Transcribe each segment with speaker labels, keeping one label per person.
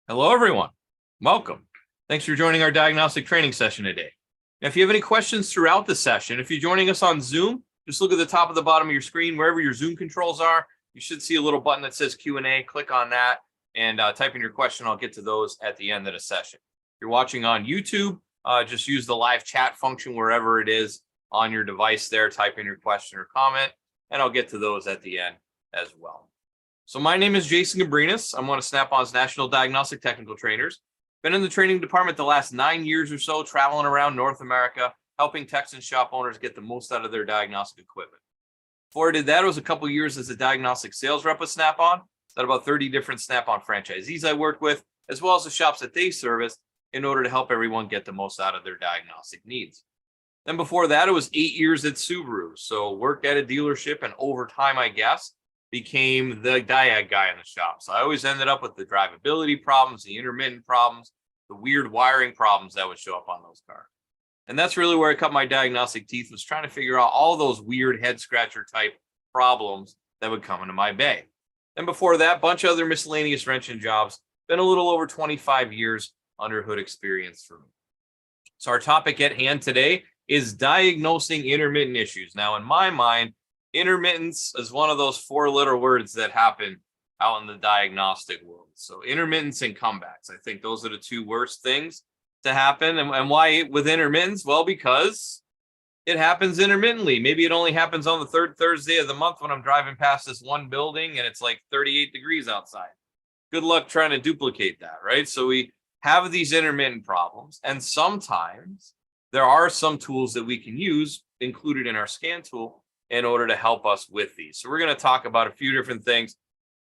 Speaker 1: Hello, everyone. Welcome. Thanks for joining our diagnostic training session today. Now, if you have any questions throughout the session, if you're joining us on Zoom, just look at the top of the bottom of your screen, wherever your Zoom controls are. You should see a little button that says Q&A. Click on that and type in your question. I'll get to those at the end of the session. If you're watching on YouTube, just use the live chat function wherever it is on your device there. Type in your question or comment, and I'll get to those at the end as well. So my name is Jason Gabrinas. I'm one of Snap-on's national diagnostic technical trainers. Been in the training department the last 9 years or so, traveling around North America, helping techs and shop owners get the most out of their diagnostic equipment. Before I did that, it was a couple years as a diagnostic sales rep with Snap-on. Got about 30 different Snap-on franchisees I worked with, as well as the shops that they serviced in order to help everyone get the most out of their diagnostic needs. Then before that, it was 8 years at Subaru. So worked at a dealership, and over time, I guess, became the diag guy in the shop. So I always ended up with the drivability problems, the intermittent problems, the weird wiring problems that would show up on those cars. And that's really where I cut my diagnostic teeth, was trying to figure out all those weird head scratcher type problems that would come into my bay. And before that, a bunch of other miscellaneous wrenching jobs. Been a little over 25 years under hood experience for me. So our topic at hand today is diagnosing intermittent issues. Now, in my mind, intermittence is one of those four-letter words that happen out in the diagnostic world. So intermittence and comebacks, I think those are the two worst things to happen. And why with intermittence? Well, because it happens intermittently. Maybe it only happens on the third Thursday of the month when I'm driving past this one building and it's like 38 degrees outside. Good luck trying to duplicate that, right? So we have these intermittent problems, and sometimes there are some tools that we can use included in our scan tool in order to help us with these. So we're going to talk about a few different things: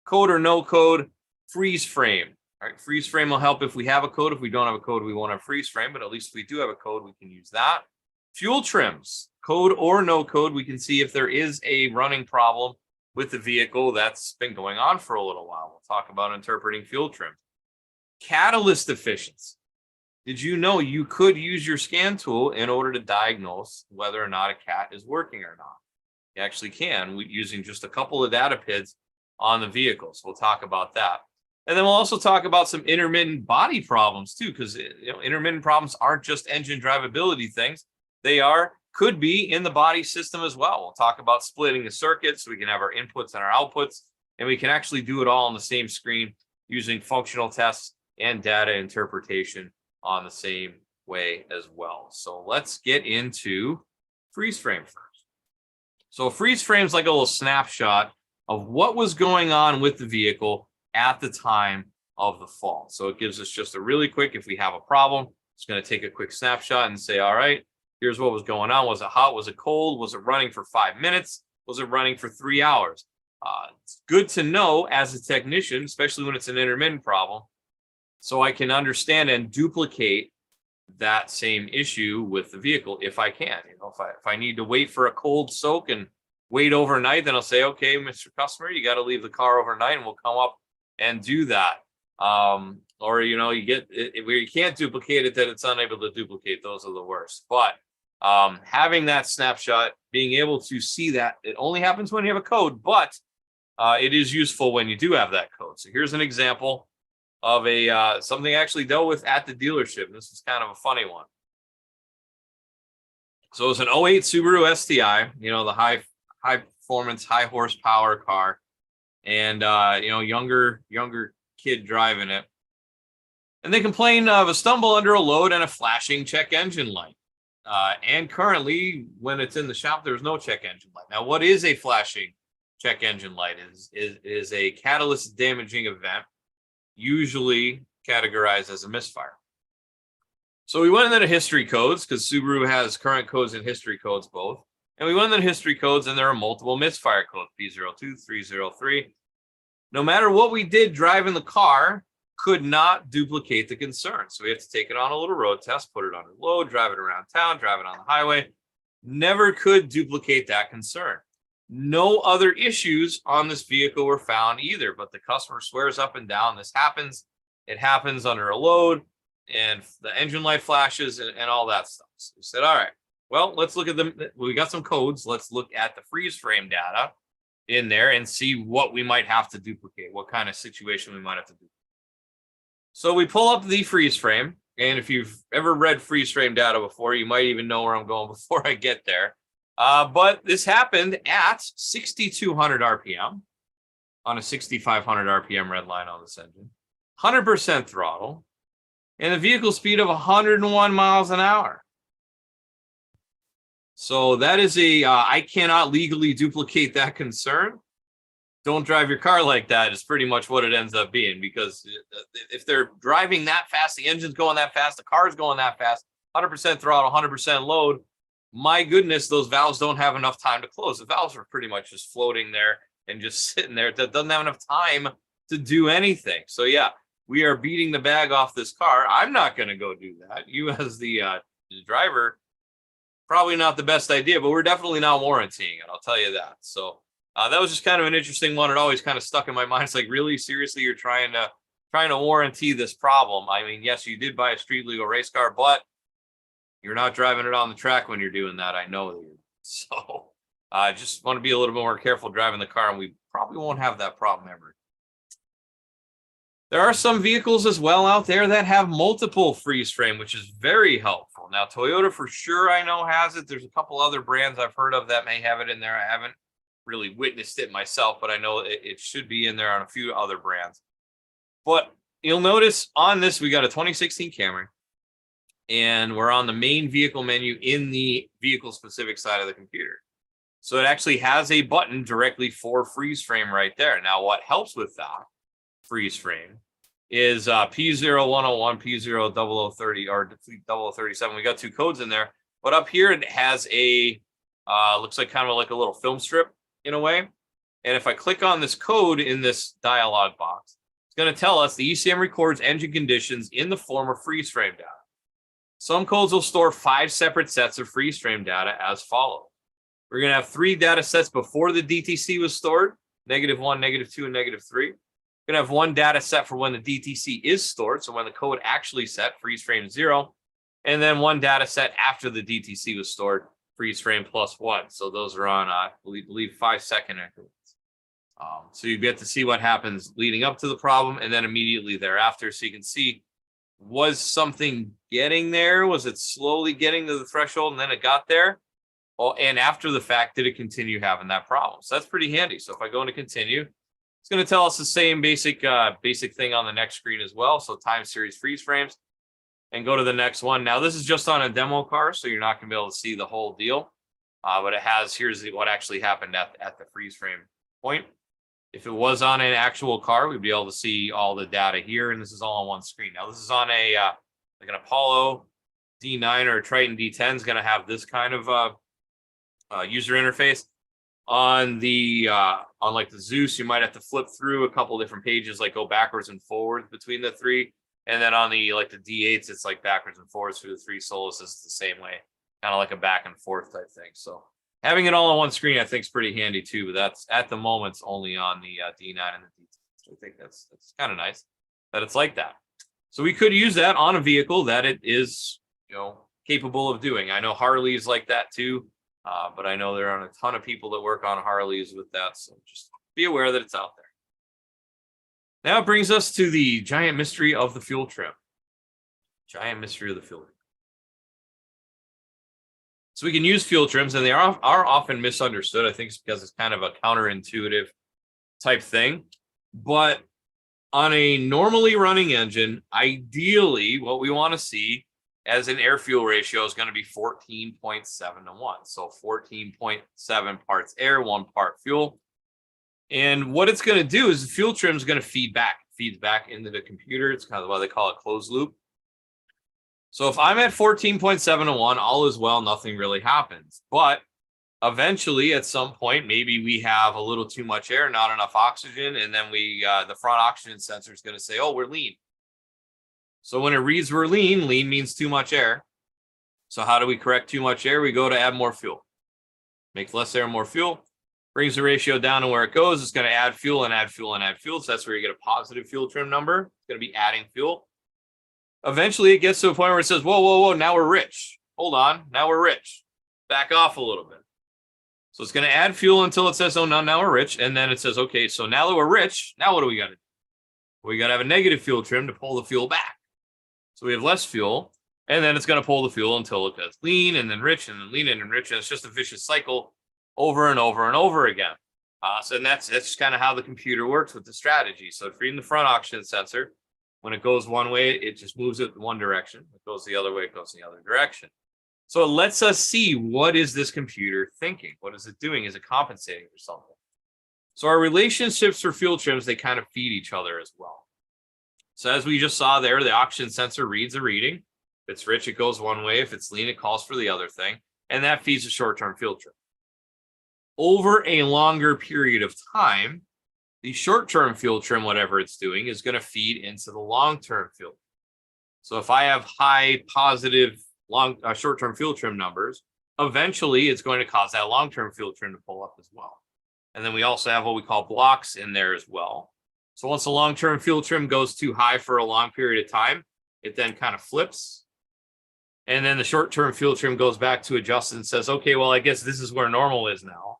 Speaker 1: code or no code, freeze frame. All right, freeze frame will help if we have a code. If we don't have a code, we won't have freeze frame, but at least if we do have a code, we can use that. Fuel trims, code or no code, we can see if there is a running problem with the vehicle that's been going on for a little while. We'll talk about interpreting fuel trims. Catalyst efficiency. Did you know you could use your scan tool in order to diagnose whether or not a cat is working or not? You actually can, using just a couple of data PIDs on the vehicles. We'll talk about that. And then we'll also talk about some intermittent body problems too, because intermittent problems aren't just engine drivability things. They could be in the body system as well. We'll talk about splitting the circuit so we can have our inputs and our outputs, and we can actually do it all on the same screen using functional tests and data interpretation on the same way as well. So let's get into freeze frame first. So a freeze frame is like a little snapshot of what was going on with the vehicle at the time of the fault. So it gives us just a really quick, if we have a problem, it's going to take a quick snapshot and say, all right, here's what was going on. Was it hot? Was it cold? Was it running for 5 minutes? Was it running for 3 hours? It's good to know as a technician, especially when it's an intermittent problem, so I can understand and duplicate that same issue with the vehicle if I can. If I need to wait for a cold soak and wait overnight, then I'll say, okay, Mr. Customer, you got to leave the car overnight, and we'll come up and do that. Or you get it where you can't duplicate it, then it's unable to duplicate. Those are the worst. But having that snapshot, being able to see that it only happens when you have a code, but it is useful when you do have that code. So here's an example of something I actually dealt with at the dealership. This is kind of a funny one. So it was an 08 Subaru STI, the high performance, high horsepower car, and younger kid driving it. And they complained of a stumble under a load and a flashing check engine light. And currently, when it's in the shop, there's no check engine light. Now, what is a flashing check engine light? Is a catalyst damaging event, usually categorized as a misfire. So we went into the history codes, because Subaru has current codes and history codes both. And we went into the history codes, and there are multiple misfire codes, P02, 303. No matter what we did driving the car, could not duplicate the concern. So we have to take it on a little road test, put it under load, drive it around town, drive it on the highway. Never could duplicate that concern. No other issues on this vehicle were found either, but the customer swears up and down this happens. It happens under a load, and the engine light flashes and all that stuff. So we said, all right, well, let's look at them. We got some codes. Let's look at the freeze frame data in there and see what we might have to duplicate, what kind of situation we might have to do. So we pull up the freeze frame. And if you've ever read freeze frame data before, you might even know where I'm going before I get there. But this happened at 6,200 RPM on a 6,500 RPM red line on this engine, 100% throttle, and a vehicle speed of 101 miles an hour. So that is I cannot legally duplicate that concern. Don't drive your car like that is pretty much what it ends up being, because if they're driving that fast, the engine's going that fast, the car's going that fast, 100% throttle, 100% load, my goodness, those valves don't have enough time to close. The valves are pretty much just floating there and just sitting there. That doesn't have enough time to do anything. So yeah, we are beating the bag off this car. I'm not going to go do that. You as the driver, probably not the best idea, but we're definitely not warranting it. I'll tell you that. So that was just kind of an interesting one. It always kind of stuck in my mind. It's like, really, seriously, you're trying to warranty this problem. I mean, yes, you did buy a street legal race car, but you're not driving it on the track when you're doing that. I know that. So I just want to be a little bit more careful driving the car, and we probably won't have that problem ever. There are some vehicles as well out there that have multiple freeze frame, which is very helpful. Now, Toyota for sure, I know, has it. There's a couple other brands I've heard of that may have it in there. I haven't really witnessed it myself, but I know it should be in there on a few other brands. But you'll notice on this, we got a 2016 Camry, and we're on the main vehicle menu in the vehicle specific side of the computer. So it actually has a button directly for freeze frame right there. Now, what helps with that freeze frame is P0101, P00030, or 0037. We got two codes in there, but up here it has a looks like kind of like a little film strip in a way. And if I click on this code in this dialog box, it's going to tell us the ECM records engine conditions in the form of freeze frame data. Some codes will store 5 separate sets of freeze frame data as follows. We're going to have 3 data sets before the DTC was stored, -1, -2, and -3. We're going to have 1 data set for when the DTC is stored, so when the code actually set, freeze frame 0, and then 1 data set after the DTC was stored, freeze frame +1. So those are on, I believe 5-second increments. So you get to see what happens leading up to the problem and then immediately thereafter. So you can see, was something getting there? Was it slowly getting to the threshold and then it got there? Oh, and after the fact, did it continue having that problem? So that's pretty handy. So if I go into continue, it's going to tell us the same basic thing on the next screen as well. So time series freeze frames, and go to the next one. Now, this is just on a demo car, so you're not going to be able to see the whole deal. But it has, here's what actually happened at the freeze frame point. If it was on an actual car, we'd be able to see all the data here, and this is all on one screen. Now, this is on a like an Apollo D9 or a Triton D10 is going to have this kind of user interface. On the on like the Zeus, you might have to flip through a couple different pages, like go backwards and forwards between the 3. And then on the like the D8s, it's like backwards and forwards through the 3 Solus is the same way, kind of like a back and forth type thing. So having it all on one screen, I think, is pretty handy too. But that's at the moment only on the D9 and the D10. So I think that's kind of nice that it's like that. So we could use that on a vehicle that it is, capable of doing. I know Harley's like that too, but I know there are a ton of people that work on Harleys with that. So just be aware that it's out there. Now it brings us to the giant mystery of the fuel trim. Giant mystery of the fuel trim. So we can use fuel trims, and they are often misunderstood. I think it's because it's kind of a counterintuitive type thing. But on a normally running engine, ideally, what we want to see as an air-fuel ratio is going to be 14.7 to 1. So 14.7 parts air, 1 part fuel. And what it's going to do is the fuel trim is going to feeds back into the computer. It's kind of why they call it closed loop. So if I'm at 14.7 to 1, all is well, nothing really happens. But eventually, at some point, maybe we have a little too much air, not enough oxygen, and then the front oxygen sensor is going to say, oh, we're lean. So when it reads we're lean means too much air. So how do we correct too much air? We go to add more fuel. Make less air, more fuel. Brings the ratio down to where it goes. It's going to add fuel and add fuel and add fuel. So that's where you get a positive fuel trim number. It's going to be adding fuel. Eventually, it gets to a point where it says, whoa, now we're rich. Hold on, now we're rich. Back off a little bit. So it's going to add fuel until it says, oh, no, now we're rich. And then it says, okay, so now that we're rich, now what do we got to do? We got to have a negative fuel trim to pull the fuel back. So we have less fuel, and then it's going to pull the fuel until it gets lean and then rich and then lean and then rich. And it's just a vicious cycle over and over and over again. So that's kind of how the computer works with the strategy. So feeding the front oxygen sensor, when it goes one way, it just moves it in one direction. It goes the other way, it goes the other direction. So it lets us see, what is this computer thinking? What is it doing? Is it compensating for something? So our relationships for fuel trims, they kind of feed each other as well. So as we just saw there, the oxygen sensor reads a reading. If it's rich, it goes one way. If it's lean, it calls for the other thing. And that feeds the short-term fuel trim. Over a longer period of time, the short-term fuel trim, whatever it's doing, is going to feed into the long-term fuel. So if I have high positive short-term fuel trim numbers, eventually it's going to cause that long-term fuel trim to pull up as well. And then we also have what we call blocks in there as well. So once the long-term fuel trim goes too high for a long period of time, it then kind of flips. And then the short-term fuel trim goes back to adjust and says, okay, well, I guess this is where normal is now.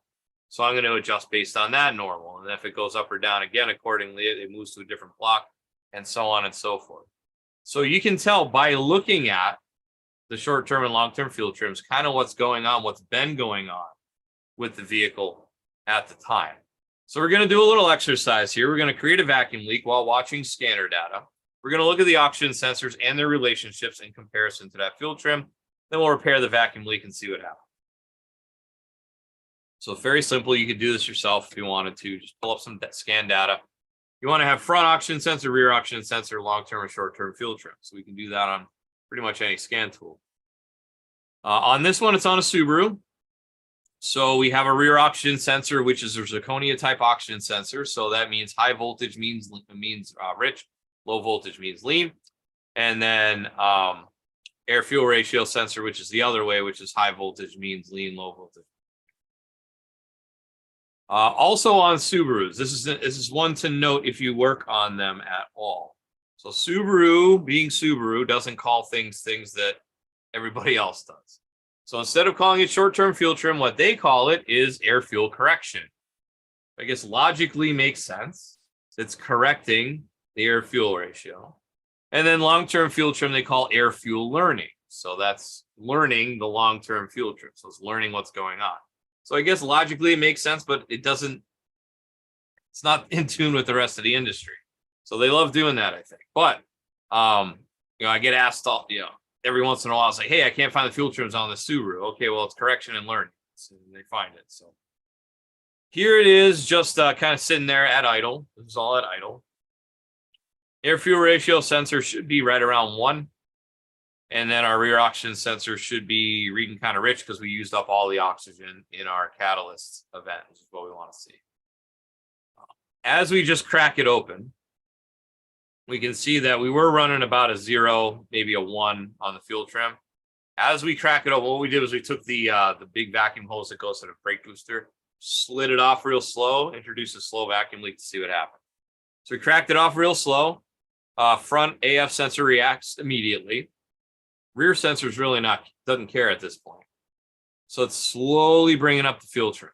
Speaker 1: So I'm going to adjust based on that normal. And if it goes up or down again, accordingly, it moves to a different block and so on and so forth. So you can tell by looking at the short-term and long-term fuel trims, kind of what's going on, what's been going on with the vehicle at the time. So we're going to do a little exercise here. We're going to create a vacuum leak while watching scanner data. We're going to look at the oxygen sensors and their relationships in comparison to that fuel trim. Then we'll repair the vacuum leak and see what happens. So very simple. You could do this yourself if you wanted to. Just pull up some scan data. You want to have front oxygen sensor, rear oxygen sensor, long-term or short-term fuel trim. So we can do that on pretty much any scan tool. On this one, it's on a Subaru. So we have a rear oxygen sensor, which is a zirconia type oxygen sensor. So that means high voltage means rich, low voltage means lean. And then air fuel ratio sensor, which is the other way, which is high voltage means lean, low voltage. Also on Subarus, this is one to note if you work on them at all. So Subaru, being Subaru, doesn't call things that everybody else does. So instead of calling it short-term fuel trim, what they call it is air fuel correction. I guess logically makes sense. It's correcting the air fuel ratio. And then long-term fuel trim, they call air fuel learning. So that's learning the long-term fuel trim. So it's learning what's going on. So I guess logically it makes sense, but it's not in tune with the rest of the industry. So they love doing that, I think. But, I get asked, every once in a while, I'll say, hey, I can't find the fuel trims on the Subaru. Okay, well, it's correction and learning. So they find it. So here it is, just kind of sitting there at idle. This is all at idle. Air fuel ratio sensor should be right around 1. And then our rear oxygen sensor should be reading kind of rich because we used up all the oxygen in our catalyst event, which is what we want to see. As we just crack it open, we can see that we were running about a 0, maybe a 1 on the fuel trim. As we crack it open, what we did was we took the big vacuum hose that goes to the brake booster, slid it off real slow, introduced a slow vacuum leak to see what happened. So we cracked it off real slow. Front AF sensor reacts immediately. Rear sensor is really doesn't care at this point. So it's slowly bringing up the fuel trim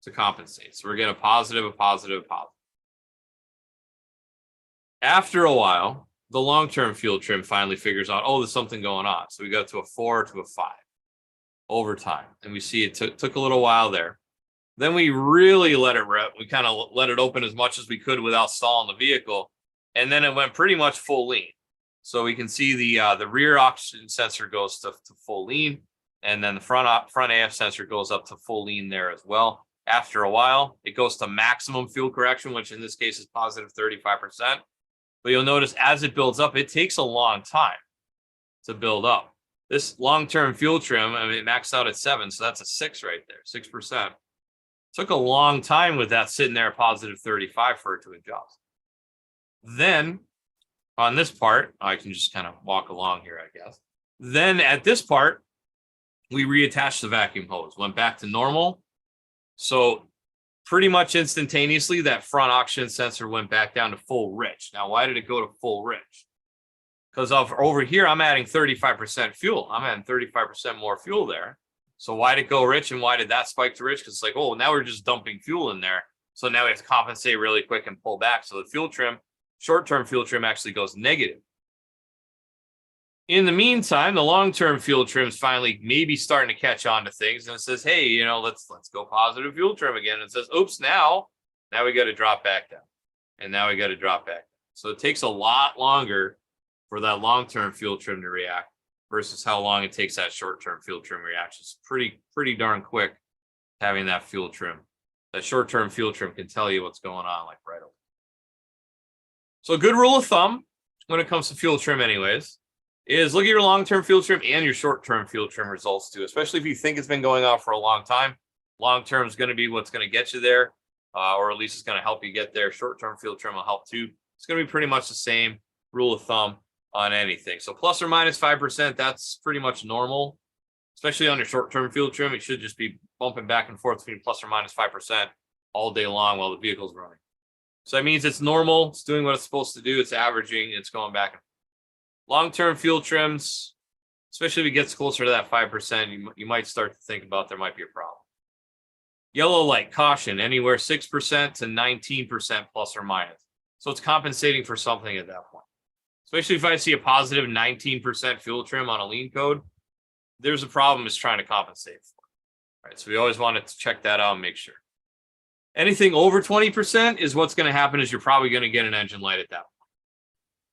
Speaker 1: to compensate. So we're getting a positive, a positive, a positive. After a while, the long-term fuel trim finally figures out, there's something going on. So we go to a 4 to a 5 over time. And we see it took a little while there. Then we really let it rip. We kind of let it open as much as we could without stalling the vehicle. And then it went pretty much full lean. So we can see the rear oxygen sensor goes to full lean, and then the front AF sensor goes up to full lean there as well. After a while, it goes to maximum fuel correction, which in this case is positive 35%. But you'll notice as it builds up, it takes a long time to build up. This long-term fuel trim, it maxed out at 7, so that's a 6 right there, 6%. Took a long time with that sitting there at positive 35 for it to adjust. Then on this part, I can just kind of walk along here, I guess. Then at this part, we reattached the vacuum hose, went back to normal. So pretty much instantaneously, that front oxygen sensor went back down to full rich. Now, why did it go to full rich? Because over here, I'm adding 35% fuel. I'm adding 35% more fuel there. So why did it go rich and why did that spike to rich? Because it's like, now we're just dumping fuel in there. So now we have to compensate really quick and pull back. So the fuel trim short-term fuel trim actually goes negative. In the meantime, the long-term fuel trim is finally maybe starting to catch on to things, and it says, hey, you know, let's go positive fuel trim again. And it says, oops, now we got to drop back down. And now we got to drop back. So it takes a lot longer for that long-term fuel trim to react versus how long it takes that short-term fuel trim reaction. It's pretty darn quick having that fuel trim. That short-term fuel trim can tell you what's going on like right away. So a good rule of thumb when it comes to fuel trim anyways is look at your long-term fuel trim and your short-term fuel trim results too, especially if you think it's been going on for a long time. Long-term is going to be what's going to get you there, or at least it's going to help you get there. Short-term fuel trim will help too. It's going to be pretty much the same rule of thumb on anything. So plus or minus 5%, that's pretty much normal, especially on your short-term fuel trim. It should just be bumping back and forth between plus or minus 5% all day long while the vehicle's running. So that means it's normal. It's doing what it's supposed to do. It's averaging. It's going back and forth. Long-term fuel trims, especially if it gets closer to that 5%, you might start to think about there might be a problem. Yellow light, caution, anywhere 6% to 19% plus or minus. So it's compensating for something at that point. Especially if I see a positive 19% fuel trim on a lean code, there's a problem it's trying to compensate for. All right, so we always want to check that out and make sure. Anything over 20% is what's going to happen is you're probably going to get an engine light at that point.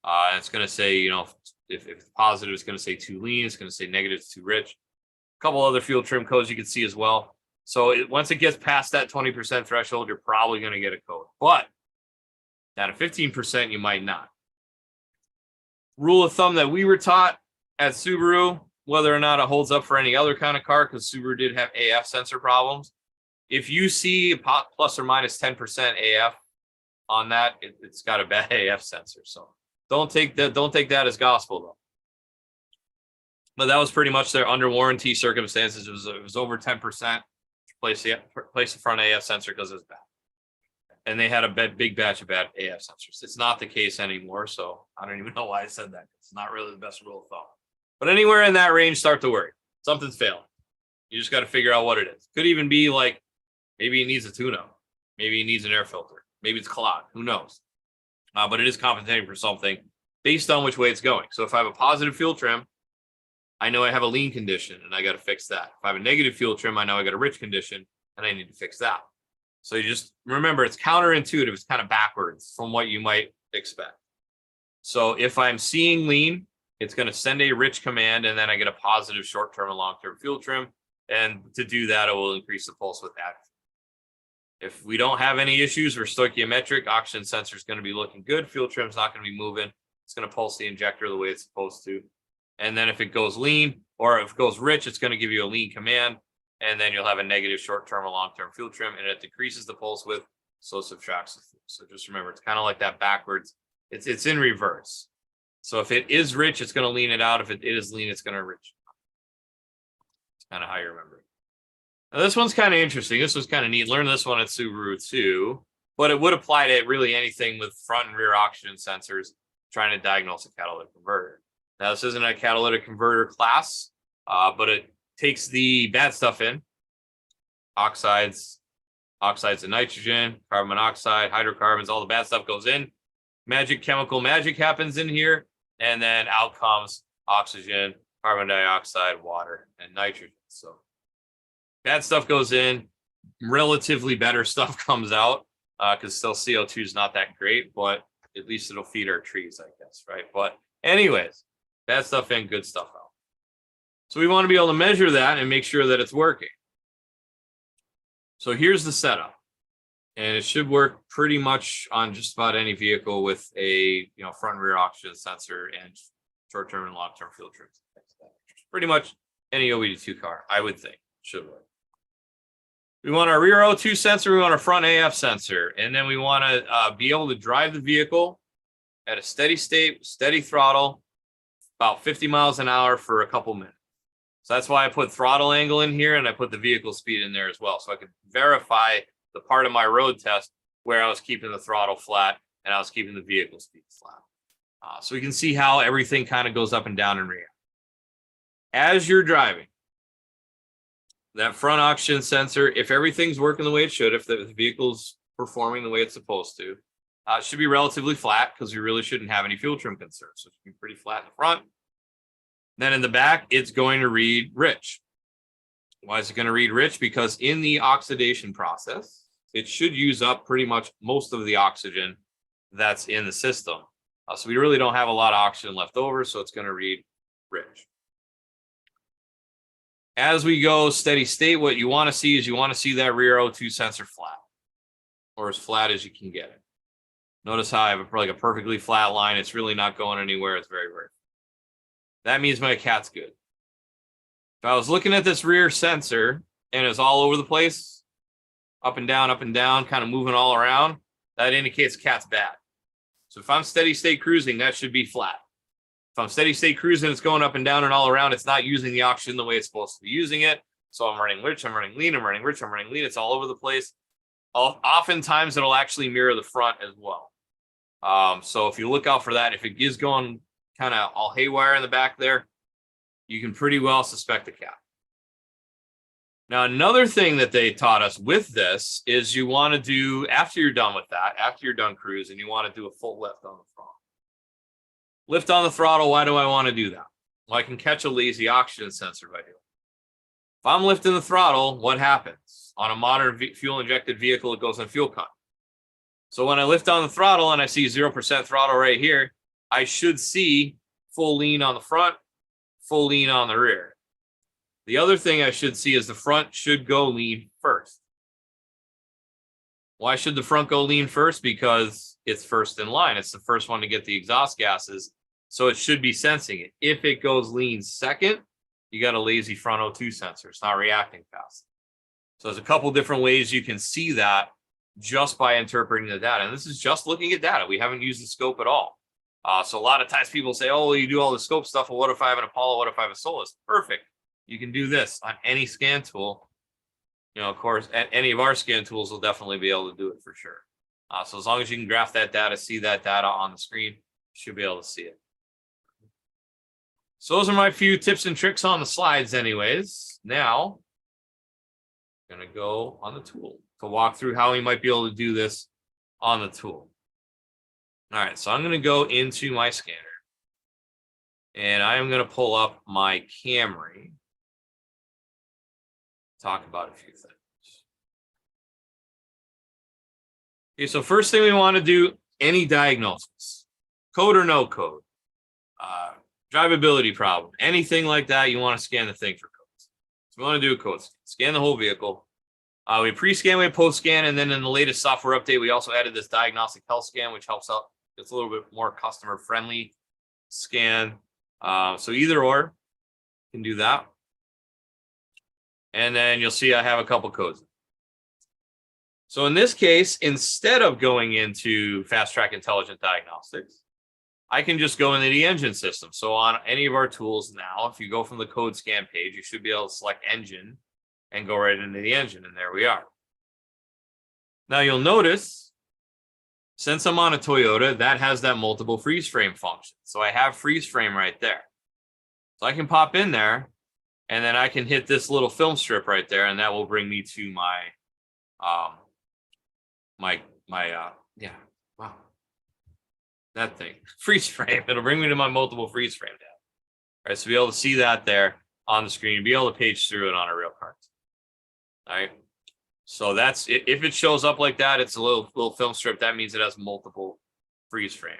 Speaker 1: And it's going to say, you know, if it's positive, it's going to say too lean. It's going to say negative, it's too rich. A couple other fuel trim codes you can see as well. So once it gets past that 20% threshold, you're probably going to get a code. But down to 15%, you might not. Rule of thumb that we were taught at Subaru, whether or not it holds up for any other kind of car, because Subaru did have AF sensor problems. If you see plus or minus 10% AF on that, it's got a bad AF sensor. So don't take that as gospel though. But that was pretty much their under warranty circumstances. It was over 10%. Place the front AF sensor because it was bad. And they had a big batch of bad AF sensors. It's not the case anymore, so I don't even know why I said that. It's not really the best rule of thumb. But anywhere in that range, start to worry. Something's failing. You just got to figure out what it is. Could even be like maybe it needs a tune-up. Maybe it needs an air filter. Maybe it's clogged. Who knows? But it is compensating for something based on which way it's going. So if I have a positive fuel trim, I know I have a lean condition and I got to fix that. If I have a negative fuel trim, I know I got a rich condition and I need to fix that. So you just remember it's counterintuitive. It's kind of backwards from what you might expect. So if I'm seeing lean, it's going to send a rich command and then I get a positive short-term and long-term fuel trim. And to do that, it will increase the pulse with that. If we don't have any issues, we're stoichiometric. Oxygen sensor is going to be looking good. Fuel trim is not going to be moving. It's going to pulse the injector the way it's supposed to. And then if it goes lean or if it goes rich, it's going to give you a lean command. And then you'll have a negative short-term or long-term fuel trim. And it decreases the pulse width, so subtracts the fuel. So just remember, it's kind of like that backwards. It's in reverse. So if it is rich, it's going to lean it out. If it is lean, it's going to rich. It's kind of how you remember it. Now, this one's kind of interesting. This was kind of neat. Learned this one at Subaru too, but it would apply to really anything with front and rear oxygen sensors trying to diagnose a catalytic converter. Now, this isn't a catalytic converter class, but it takes the bad stuff in, oxides of nitrogen, carbon monoxide, hydrocarbons, all the bad stuff goes in. Chemical magic happens in here, and then out comes oxygen, carbon dioxide, water, and nitrogen. So bad stuff goes in, relatively better stuff comes out, because still CO2 is not that great, but at least it'll feed our trees, I guess, right? But anyways, bad stuff in, good stuff out. So we want to be able to measure that and make sure that it's working. So here's the setup. And it should work pretty much on just about any vehicle with a front and rear oxygen sensor and short-term and long-term fuel trims. Pretty much any OBD2 car, I would think, should work. We want our rear O2 sensor, we want our front AF sensor, and then we want to be able to drive the vehicle at a steady state, steady throttle, about 50 miles an hour for a couple minutes. So that's why I put throttle angle in here and I put the vehicle speed in there as well. So I could verify the part of my road test where I was keeping the throttle flat and I was keeping the vehicle speed flat. So we can see how everything kind of goes up and down in react. As you're driving, that front oxygen sensor, if everything's working the way it should, if the vehicle's performing the way it's supposed to, It should be relatively flat because we really shouldn't have any fuel trim concerns. So it should be pretty flat in the front. Then in the back, it's going to read rich. Why is it going to read rich? Because in the oxidation process, it should use up pretty much most of the oxygen that's in the system. So we really don't have a lot of oxygen left over, so it's going to read rich. As we go steady state, what you want to see is you want to see that rear O2 sensor flat, or as flat as you can get it. Notice how I have like a perfectly flat line. It's really not going anywhere. It's very, very. That means my cat's good. If I was looking at this rear sensor and it's all over the place, up and down, kind of moving all around, that indicates cat's bad. So if I'm steady state cruising, that should be flat. If I'm steady state cruising, it's going up and down and all around. It's not using the oxygen the way it's supposed to be using it. So I'm running rich, I'm running lean, I'm running rich, I'm running lean. It's all over the place. Oftentimes, it'll actually mirror the front as well. So if you look out for that, if it is going kind of all haywire in the back there, you can pretty well suspect a cat. Now, another thing that they taught us with this is you want to do, after you're done with that, after you're done cruising, you want to do a full lift on the throttle. Lift on the throttle, why do I want to do that? Well, I can catch a lazy oxygen sensor by doing it. If I'm lifting the throttle, what happens? On a modern fuel-injected vehicle, it goes in fuel cut. So when I lift on the throttle and I see 0% throttle right here, I should see full lean on the front, full lean on the rear. The other thing I should see is the front should go lean first. Why should the front go lean first? Because it's first in line. It's the first one to get the exhaust gases, so it should be sensing it. If it goes lean second, you got a lazy front O2 sensor. It's not reacting fast. So there's a couple different ways you can see that just by interpreting the data. And this is just looking at data. We haven't used the scope at all. So a lot of times people say, oh, well, you do all the scope stuff. Well, what if I have an Apollo? What if I have a Solus? Perfect. You can do this on any scan tool. You know, of course, any of our scan tools will definitely be able to do it for sure. So as long as you can graph that data, see that data on the screen, you should be able to see it. So those are my few tips and tricks on the slides anyways. Now, I'm going to go on the tool to walk through how we might be able to do this on the tool. All right, so I'm going to go into my scanner, and I am going to pull up my Camry, talk about a few things. Okay, so first thing we want to do, any diagnosis, code or no code, drivability problem, anything like that, you want to scan the thing for codes. So we want to do a code scan, scan the whole vehicle. We pre-scan, we post-scan, and then in the latest software update, we also added this diagnostic health scan, which helps out. It's a little bit more customer-friendly scan. So either or, you can do that. And then you'll see I have a couple codes. So in this case, instead of going into Fast Track Intelligent Diagnostics, I can just go into the engine system. So on any of our tools now, if you go from the code scan page, you should be able to select engine and go right into the engine. And there we are. Now you'll notice, since I'm on a Toyota, that has that multiple freeze frame function. So I have freeze frame right there. So I can pop in there, and then I can hit this little film strip right there, and that will bring me to my, that thing, freeze frame. It'll bring me to my multiple freeze frame data. All right, so be able to see that there on the screen, be able to page through it on a real card. All right. So that's it. If it shows up like that, it's a little film strip. That means it has multiple freeze frame.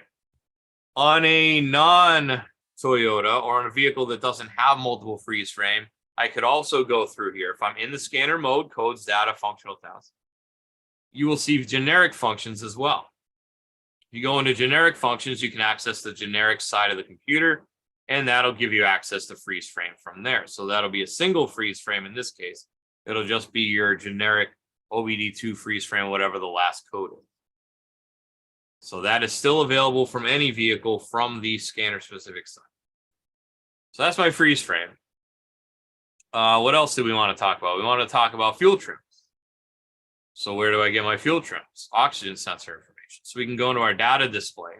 Speaker 1: On a non-Toyota or on a vehicle that doesn't have multiple freeze frame, I could also go through here. If I'm in the scanner mode, codes, data, functional tasks, you will see generic functions as well. If you go into generic functions, you can access the generic side of the computer, and that'll give you access to freeze frame from there. So that'll be a single freeze frame in this case. It'll just be your generic OBD2 freeze frame, whatever the last code is. So that is still available from any vehicle from the scanner specific side. So that's my freeze frame. What else do we want to talk about? We want to talk about fuel trims. So where do I get my fuel trims? Oxygen sensor information. So we can go into our data display.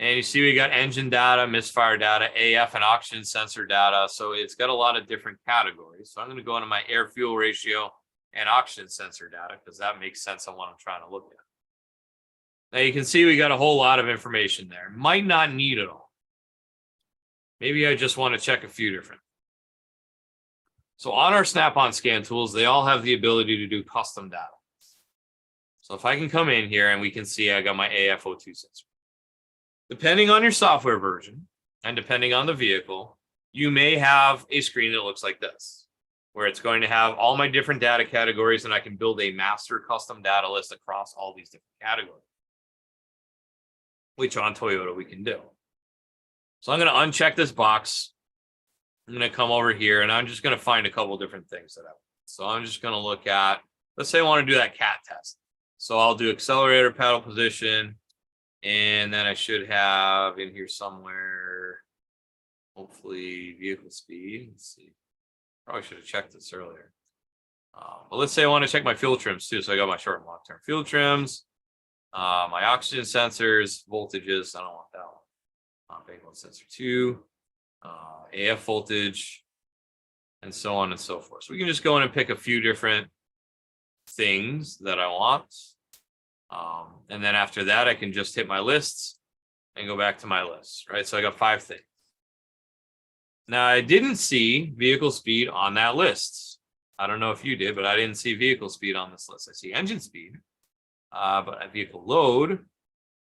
Speaker 1: And you see we got engine data, misfire data, AF and oxygen sensor data. So it's got a lot of different categories. So I'm going to go into my air fuel ratio and oxygen sensor data because that makes sense on what I'm trying to look at. Now you can see we got a whole lot of information there. Might not need it all. Maybe I just want to check a few different. So on our Snap-on scan tools, they all have the ability to do custom data. So if I can come in here and we can see I got my AFO2 sensor. Depending on your software version and depending on the vehicle, you may have a screen that looks like this, where it's going to have all my different data categories and I can build a master custom data list across all these different categories, which on Toyota we can do. So I'm going to uncheck this box. I'm going to come over here and I'm just going to find a couple different things that I want. So I'm just going to look at, let's say I want to do that CAT test. So I'll do accelerator pedal position, and then I should have in here somewhere, hopefully vehicle speed. Let's see. Probably should have checked this earlier. But let's say I want to check my fuel trims too. So I got my short and long term fuel trims, my oxygen sensors, voltages. I don't want that one. Bank one sensor 2, AF voltage, and so on and so forth. So we can just go in and pick a few different things that I want. And then after that, I can just hit my lists and go back to my list, right? So I got 5 things. Now I didn't see vehicle speed on that list. I don't know if you did, but I didn't see vehicle speed on this list. I see engine speed, but vehicle load,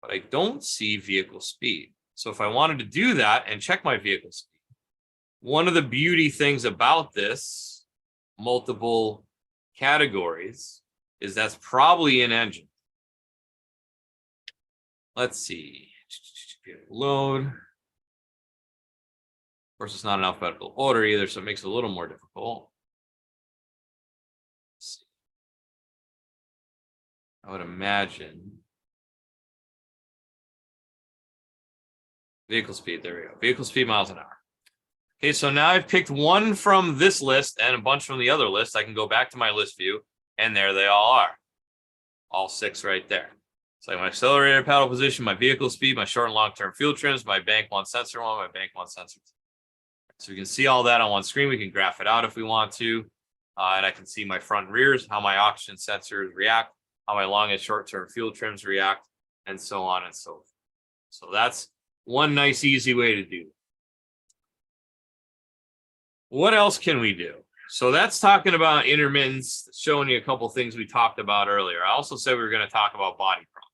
Speaker 1: but I don't see vehicle speed. So if I wanted to do that and check my vehicle speed, one of the beauty things about this multiple categories is that's probably in engine. Let's see. Load. Of course, it's not in alphabetical order either, so it makes it a little more difficult. Let's see. I would imagine. Vehicle speed, there we go. Vehicle speed miles an hour. Okay, so now I've picked one from this list and a bunch from the other list. I can go back to my list view, and there they all are. All 6 right there. It's like my accelerator pedal position, my vehicle speed, my short and long-term fuel trims, my bank 1 sensor 1, my bank 1 sensor 2. So we can see all that on one screen. We can graph it out if we want to. And I can see my front and rears, how my oxygen sensors react, how my long and short-term fuel trims react, and so on and so forth. So that's one nice, easy way to do it. What else can we do? So that's talking about intermittence, showing you a couple things we talked about earlier. I also said we were going to talk about body problems.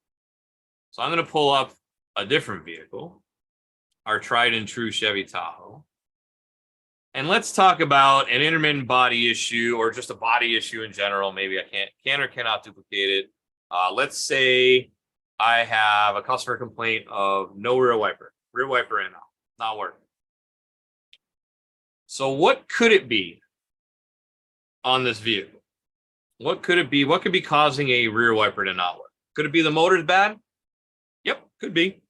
Speaker 1: So I'm going to pull up a different vehicle, our tried and true Chevy Tahoe. And let's talk about an intermittent body issue or just a body issue in general. Maybe I can or cannot duplicate it. Let's say I have a customer complaint of no rear wiper in out, not working. So what could it be on this vehicle? What could it be? What could be causing a rear wiper to not work? Could it be the motor's bad? Yep, could be.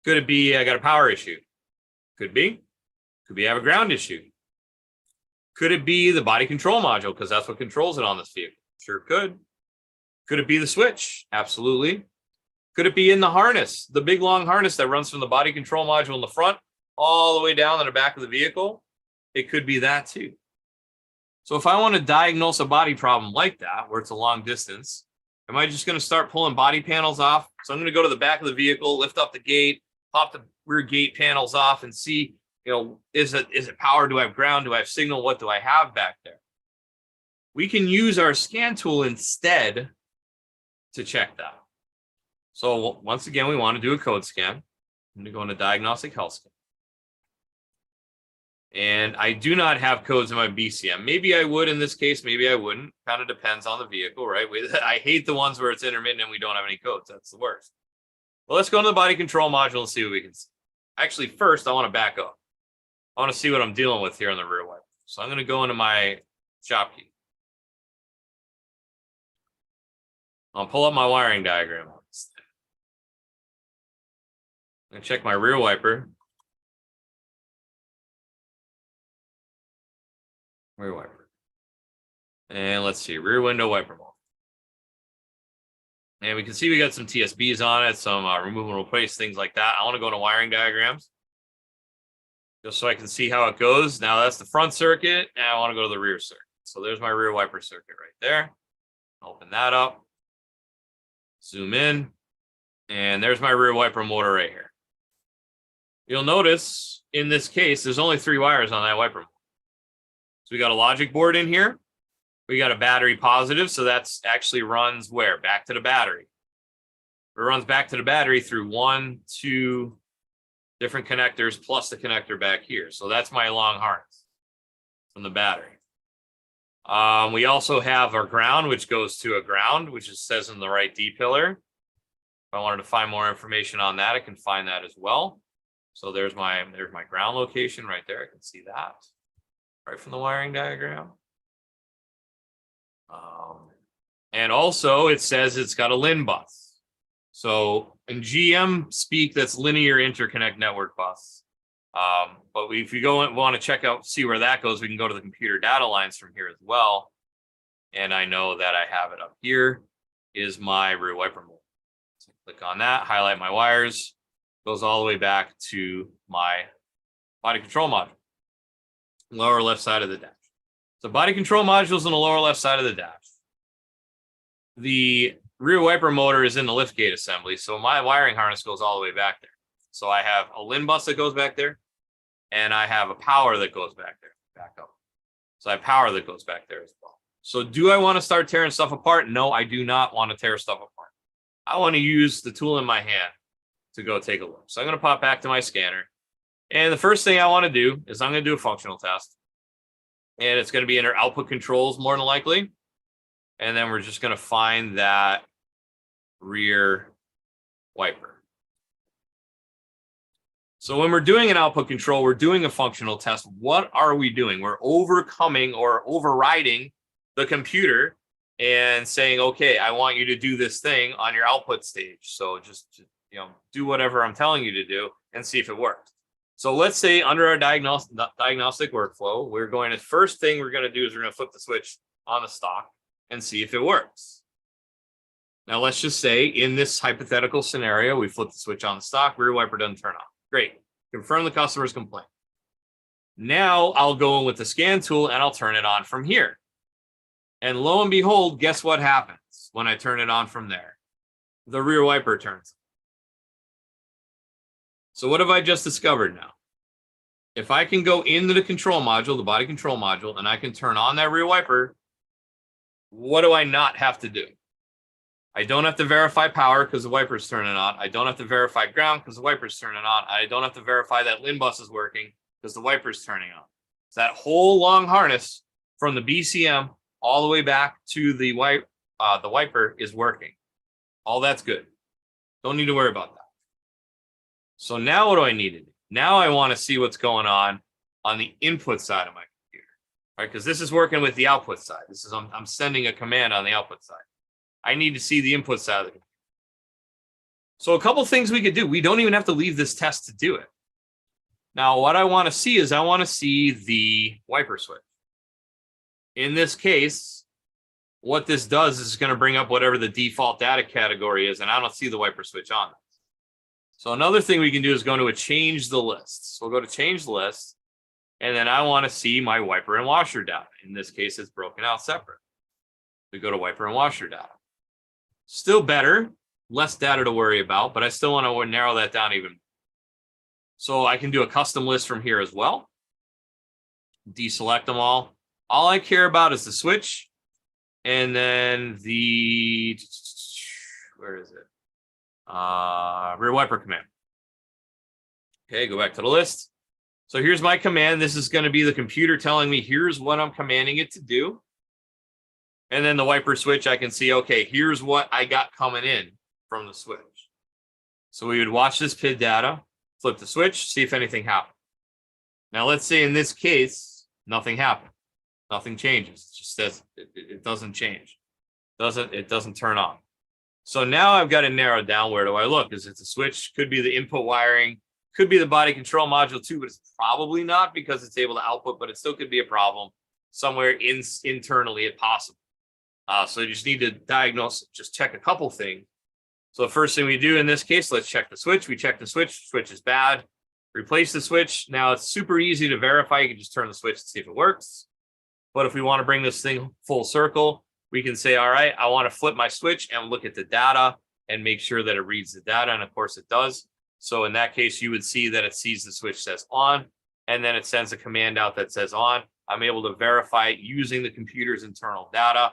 Speaker 1: Could it be I got a power issue? Could be. Could be I have a ground issue. Could it be the body control module because that's what controls it on this vehicle? Sure could. Could it be the switch? Absolutely. Could it be in the harness, the big long harness that runs from the body control module in the front all the way down to the back of the vehicle? It could be that too. So if I want to diagnose a body problem like that, where it's a long distance, am I just going to start pulling body panels off? So I'm going to go to the back of the vehicle, lift up the gate, pop the rear gate panels off and see, is it power? Do I have ground? Do I have signal? What do I have back there? We can use our scan tool instead to check that. So once again, we want to do a code scan. I'm going to go into Diagnostic Health Scan. And I do not have codes in my BCM. Maybe I would in this case, maybe I wouldn't. Kind of depends on the vehicle, right? I hate the ones where it's intermittent and we don't have any codes. That's the worst. Well, let's go into the body control module and see what we can see. Actually, first, I want to back up. I want to see what I'm dealing with here on the rear wiper. So I'm going to go into my shop key. I'll pull up my wiring diagram. I'm going to check my rear wiper. Rear wiper. And let's see, rear window wiper mode. And we can see we got some TSBs on it, some remove and replace, things like that. I want to go into wiring diagrams just so I can see how it goes. Now that's the front circuit, and I want to go to the rear circuit. So there's my rear wiper circuit right there. Open that up. Zoom in. And there's my rear wiper motor right here. You'll notice in this case, there's only 3 wires on that wiper motor. So we got a logic board in here. We got a battery positive. So that's actually runs where? Back to the battery. It runs back to the battery through 1, 2 different connectors plus the connector back here. So that's my long harness from the battery. We also have our ground, which goes to a ground, which it says in the right D pillar. If I wanted to find more information on that, I can find that as well. So there's my ground location right there. I can see that right from the wiring diagram. And also it says it's got a LIN bus. So in GM speak, that's linear interconnect network bus. But if you want to check out, see where that goes, we can go to the computer data lines from here as well. And I know that I have it up here is my rear wiper motor. So click on that, highlight my wires, goes all the way back to my body control module, lower left side of the dash. So body control module is on the lower left side of the dash. The rear wiper motor is in the liftgate assembly. So my wiring harness goes all the way back there. So I have a LIN bus that goes back there, and I have a power that goes back there, back up. So I have power that goes back there as well. So do I want to start tearing stuff apart? No, I do not want to tear stuff apart. I want to use the tool in my hand to go take a look. So I'm going to pop back to my scanner. And the first thing I want to do is I'm going to do a functional test. And it's going to be in our output controls more than likely. And then we're just going to find that rear wiper. So when we're doing an output control, we're doing a functional test. What are we doing? We're overcoming or overriding the computer and saying, okay, I want you to do this thing on your output stage. So just do whatever I'm telling you to do and see if it works. So let's say under our diagnostic workflow, we're going to, first thing we're going to do is we're going to flip the switch on the stock and see if it works. Now let's just say in this hypothetical scenario, we flip the switch on the stock, rear wiper doesn't turn on. Great. Confirm the customer's complaint. Now I'll go in with the scan tool and I'll turn it on from here. And lo and behold, guess what happens when I turn it on from there? The rear wiper turns. So what have I just discovered now? If I can go into the control module, the body control module, and I can turn on that rear wiper, what do I not have to do? I don't have to verify power because the wiper's turning on. I don't have to verify ground because the wiper's turning on. I don't have to verify that LIN bus is working because the wiper's turning on. So that whole long harness from the BCM all the way back to the wiper is working. All that's good. Don't need to worry about that. So now what do I need to do? Now I want to see what's going on the input side of my computer, right? Because this is working with the output side. This is I'm sending a command on the output side. I need to see the input side of the computer. So a couple things we could do. We don't even have to leave this test to do it. Now, what I want to see is I want to see the wiper switch. In this case, what this does is going to bring up whatever the default data category is, and I don't see the wiper switch on it. So another thing we can do is go to a change the list. So we'll go to change list, and then I want to see my wiper and washer data. In this case, it's broken out separate. We go to wiper and washer data. Still better, less data to worry about, but I still want to narrow that down even more. So I can do a custom list from here as well. Deselect them all. All I care about is the switch, and then the, where is it? Rear wiper command. Okay, go back to the list. So here's my command. This is going to be the computer telling me here's what I'm commanding it to do. And then the wiper switch, I can see, okay, here's what I got coming in from the switch. So we would watch this PID data, flip the switch, see if anything happened. Now let's say in this case, nothing happened. Nothing changes. It just says it doesn't change. It doesn't turn on. So now I've got to narrow down, where do I look? Is it the switch? Could be the input wiring, could be the body control module too, but it's probably not because it's able to output, but it still could be a problem somewhere internally if possible. So you just need to diagnose, just check a couple things. So the first thing we do in this case, let's check the switch. We check the switch. Switch is bad. Replace the switch. Now it's super easy to verify. You can just turn the switch to see if it works. But if we want to bring this thing full circle, we can say, all right, I want to flip my switch and look at the data and make sure that it reads the data. And of course it does. So in that case, you would see that it sees the switch says on, and then it sends a command out that says on. I'm able to verify it using the computer's internal data.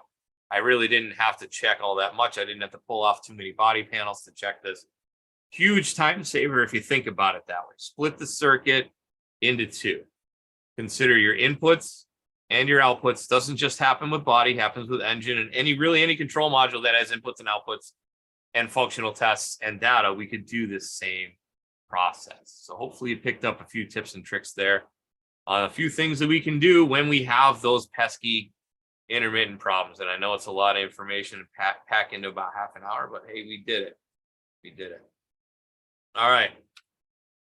Speaker 1: I really didn't have to check all that much. I didn't have to pull off too many body panels to check this. Huge time saver if you think about it that way. Split the circuit into two. Consider your inputs and your outputs. Doesn't just happen with body, happens with engine and any control module that has inputs and outputs and functional tests and data. We could do this same process. So hopefully you picked up a few tips and tricks there. A few things that we can do when we have those pesky intermittent problems. And I know it's a lot of information to pack into about half an hour, but hey, we did it. We did it. All right.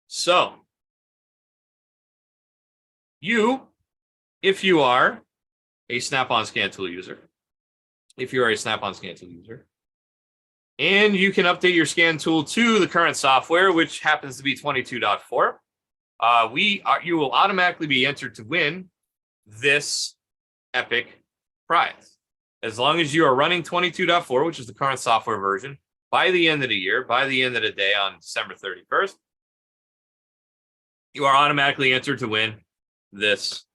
Speaker 1: So if you are a Snap-on scan tool user, and you can update your scan tool to the current software, which happens to be 22.4, you will automatically be entered to win this epic prize. As long as you are running 22.4, which is the current software version, by the end of the year, by the end of the day on December 31st, you are automatically entered to win this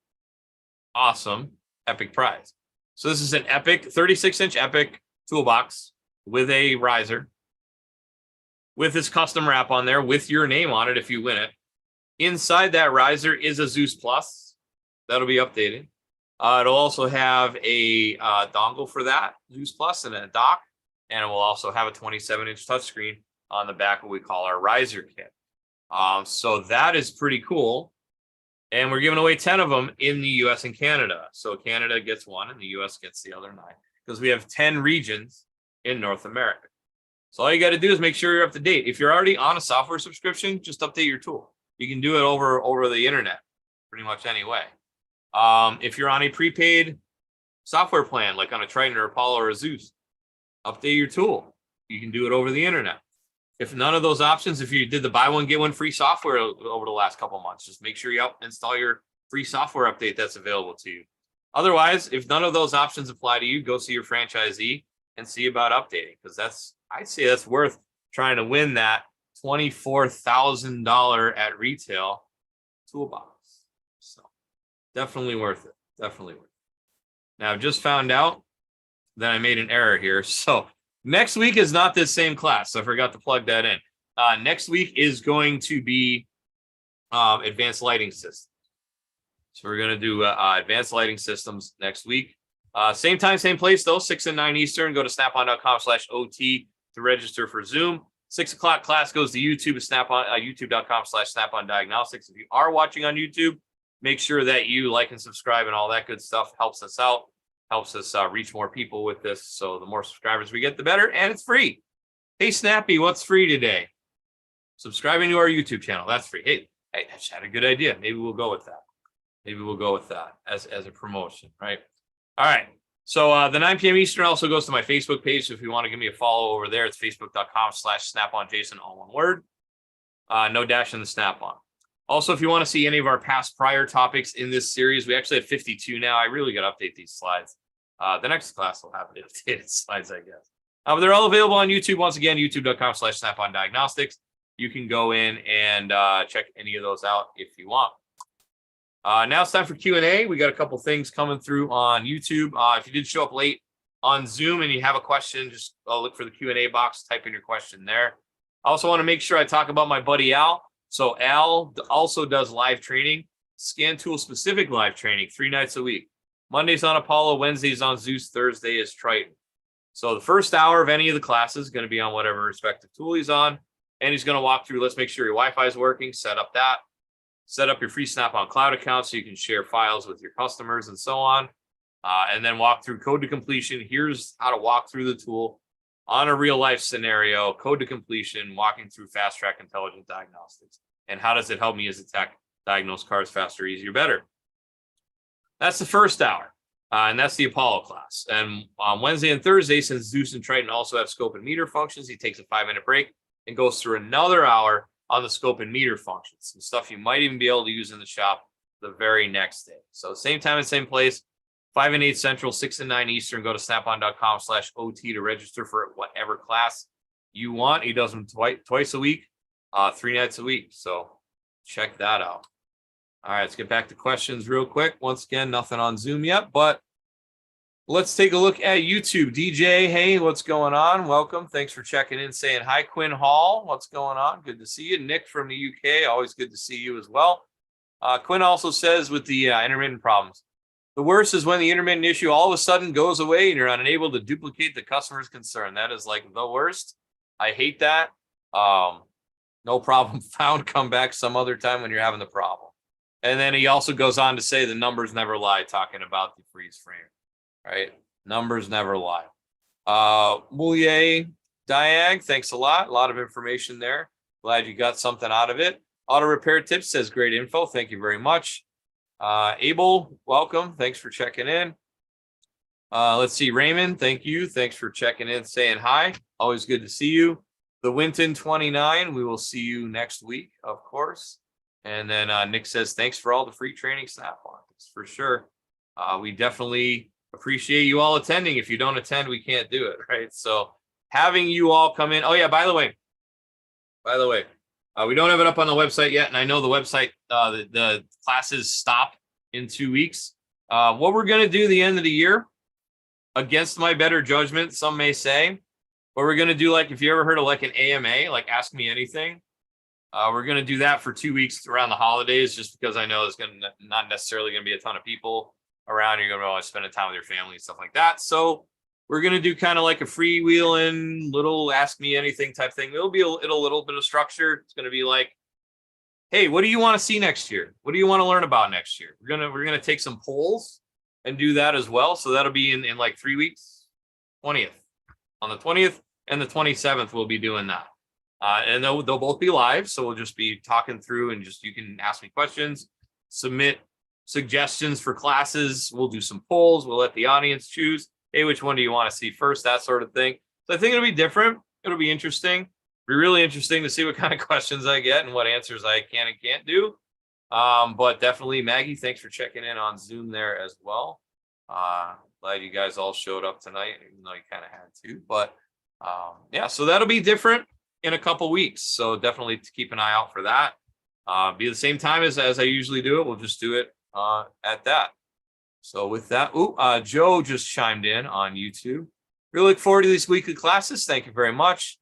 Speaker 1: awesome epic prize. So this is an epic 36-inch epic toolbox with a riser, with this custom wrap on there, with your name on it if you win it. Inside that riser is a Zeus Plus. That'll be updated. It'll also have a dongle for that, Zeus Plus, and a dock. And it will also have a 27-inch touchscreen on the back, what we call our riser kit. So that is pretty cool. And we're giving away 10 of them in the US and Canada. So Canada gets one and the US gets the other 9, because we have 10 regions in North America. So all you got to do is make sure you're up to date. If you're already on a software subscription, just update your tool. You can do it over the internet pretty much anyway. If you're on a prepaid software plan, like on a Triton or Apollo or a Zeus, update your tool. You can do it over the internet. If none of those options, if you did the buy one, get one free software over the last couple of months, just make sure you install your free software update that's available to you. Otherwise, if none of those options apply to you, go see your franchisee and see about updating, because I'd say that's worth trying to win that $24,000 at retail toolbox. So definitely worth it. Definitely worth it. Now I've just found out that I made an error here. So next week is not this same class. So I forgot to plug that in. Next week is going to be advanced lighting systems. So we're going to do advanced lighting systems next week. Same time, same place though, 6 and 9 Eastern. Go to snapon.com/OT to register for Zoom. 6 o'clock class goes to YouTube at youtube.com/Snap-on Diagnostics. If you are watching on YouTube, make sure that you like and subscribe and all that good stuff. Helps us out, helps us reach more people with this. So the more subscribers we get, the better, and it's free. Hey, Snappy, what's free today? Subscribing to our YouTube channel. That's free. Hey, I just had a good idea. Maybe we'll go with that. Maybe we'll go with that as a promotion, right? All right. So the 9 p.m. Eastern also goes to my Facebook page. So if you want to give me a follow over there, it's facebook.com/SnapOnJason, all one word. No dash in the Snap-on. Also, if you want to see any of our past prior topics in this series, we actually have 52 now. I really got to update these slides. The next class will have the updated slides, I guess. But they're all available on YouTube. Once again, youtube.com/Snap-on Diagnostics. You can go in and check any of those out if you want. Now it's time for Q&A. We got a couple things coming through on YouTube. If you did show up late on Zoom and you have a question, just look for the Q&A box, type in your question there. I also want to make sure I talk about my buddy Al. So Al also does live training, scan tool specific live training, 3 nights a week. Mondays on Apollo, Wednesdays on Zeus, Thursday is Triton. So the first hour of any of the classes is going to be on whatever respective tool he's on. And he's going to walk through, let's make sure your Wi-Fi is working, set up that. Set up your free Snap-on cloud account so you can share files with your customers and so on. And then walk through code to completion. Here's how to walk through the tool on a real life scenario, code to completion, walking through fast track intelligent diagnostics. And how does it help me as a tech diagnose cars faster, easier, better? That's the first hour. And that's the Apollo class. And on Wednesday and Thursday, since Zeus and Triton also have scope and meter functions, he takes a 5-minute break and goes through another hour on the scope and meter functions, some stuff you might even be able to use in the shop the very next day. So same time and same place, 5 and 8 Central, 6 and 9 Eastern. Go to snapon.com/OT to register for whatever class you want. He does them twice a week, 3 nights a week. So check that out. All right, let's get back to questions real quick. Once again, nothing on Zoom yet, but let's take a look at YouTube. DJ, hey, what's going on? Welcome. Thanks for checking in, saying hi. Quinn Hall, what's going on? Good to see you. Nick from the UK, always good to see you as well. Quinn also says with the intermittent problems, the worst is when the intermittent issue all of a sudden goes away and you're unable to duplicate the customer's concern. That is like the worst. I hate that. No problem found. Come back some other time when you're having the problem. And then he also goes on to say the numbers never lie, talking about the freeze frame, right? Numbers never lie. Moulier Diag, thanks a lot. A lot of information there. Glad you got something out of it. Auto Repair Tips says great info. Thank you very much. Abel, welcome. Thanks for checking in. Let's see. Raymond, thank you. Thanks for checking in, saying hi. Always good to see you. The Winton 29, we will see you next week, of course. And then Nick says, thanks for all the free training snap-on. For sure. We definitely appreciate you all attending. If you don't attend, we can't do it, right? So having you all come in. Oh, yeah, by the way, we don't have it up on the website yet. And I know the website, the classes stop in 2 weeks. What we're going to do the end of the year, against my better judgment, some may say, but we're going to do, like, if you ever heard of like an AMA, like Ask Me Anything, we're going to do that for 2 weeks around the holidays, just because I know there's going to not necessarily going to be a ton of people around. You're going to always spend time with your family and stuff like that. So we're going to do kind of like a freewheeling little Ask Me Anything type thing. It'll be a little bit of structure. It's going to be like, hey, what do you want to see next year? What do you want to learn about next year? We're going to take some polls and do that as well. So that'll be in like 3 weeks, 20th. On the 20th and the 27th, we'll be doing that. And they'll both be live. So we'll just be talking through, and just, you can ask me questions, submit suggestions for classes. We'll do some polls. We'll let the audience choose. Hey, which one do you want to see first? That sort of thing. So I think it'll be different. It'll be interesting. It'll be really interesting to see what kind of questions I get and what answers I can and can't do. But definitely, Maggie, thanks for checking in on Zoom there as well. Glad you guys all showed up tonight, even though you kind of had to. But yeah, so that'll be different in a couple weeks. So definitely to keep an eye out for that. Be the same time as I usually do it. We'll just do it at that. So with that, Joe just chimed in on YouTube. Really look forward to these weekly classes. Thank you very much.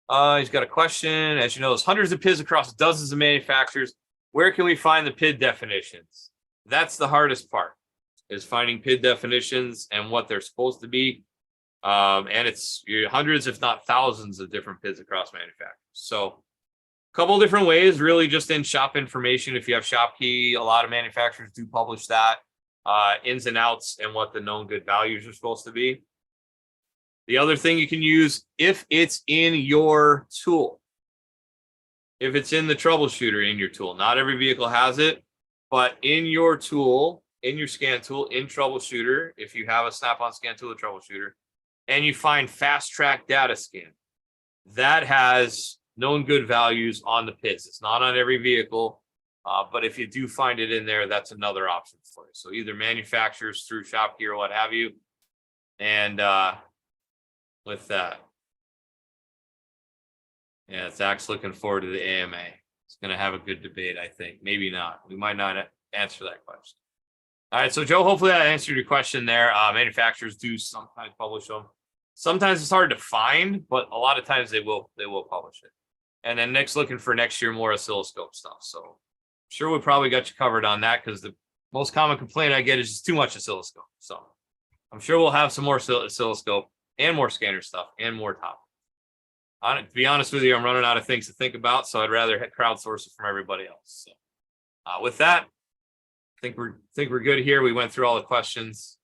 Speaker 1: He's got a question. As you know, there's hundreds of PIDs across dozens of manufacturers. Where can we find the PID definitions? That's the hardest part, is finding PID definitions and what they're supposed to be. And it's hundreds, if not thousands, of different PIDs across manufacturers. So a couple different ways, really, just in shop information. If you have ShopKey, a lot of manufacturers do publish that, ins and outs and what the known good values are supposed to be. The other thing you can use, if it's in your tool, if it's in the troubleshooter in your tool, not every vehicle has it, but in your tool, in your scan tool, in troubleshooter, if you have a Snap-on scan tool or troubleshooter, and you find Fast Track Data Scan, that has known good values on the PIDs. It's not on every vehicle, but if you do find it in there, that's another option for you. So either manufacturers through ShopKey or what have you. And with that, yeah, Zach's looking forward to the AMA. It's going to have a good debate, I think. Maybe not. We might not answer that question. All right, so Joe, hopefully that answered your question there. Manufacturers do sometimes publish them. Sometimes it's hard to find, but a lot of times they will publish it. And then Nick's looking for next year more oscilloscope stuff. So I'm sure we probably got you covered on that, because the most common complaint I get is just too much oscilloscope. So I'm sure we'll have some more oscilloscope and more scanner stuff and more topics. To be honest with you, I'm running out of things to think about, so I'd rather crowdsource it from everybody else. So with that, I think we're good here. We went through all the questions,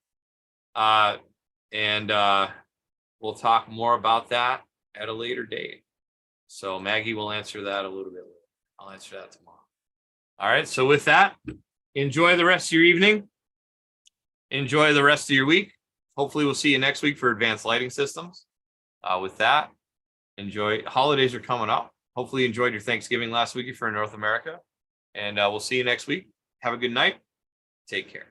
Speaker 1: and we'll talk more about that at a later date. So Maggie will answer that a little bit later. I'll answer that tomorrow. All right. So with that, enjoy the rest of your evening. Enjoy the rest of your week. Hopefully we'll see you next week for advanced lighting systems. With that, enjoy. Holidays are coming up. Hopefully you enjoyed your Thanksgiving last week if you're in North America. And we'll see you next week. Have a good night. Take care.